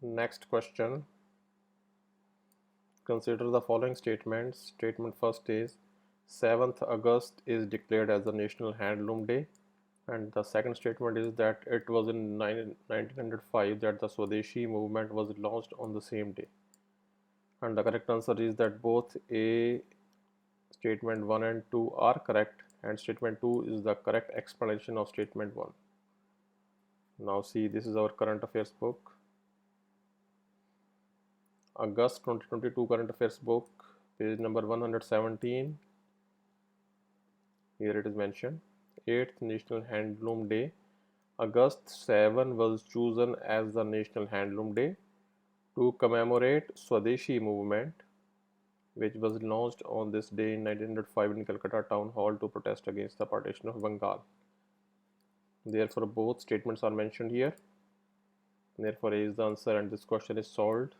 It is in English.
Next question. Consider the following statements. Statement first is 7th August is declared as the National Handloom Day. And the second statement is that it was in 1905 that the Swadeshi movement was launched on the same day. And the correct answer is that both A statement 1 and 2 are correct, and statement 2 is the correct explanation of statement 1. Now see, this is our current affairs book. August 2022 current affairs book, page number 117. Here it is mentioned 8th National Handloom Day. August 7 was chosen as the National Handloom Day to commemorate Swadeshi Movement, which was launched on this day in 1905 in Calcutta Town Hall to protest against the partition of Bengal. Therefore, both statements are mentioned here. Therefore, A is the answer and this question is solved.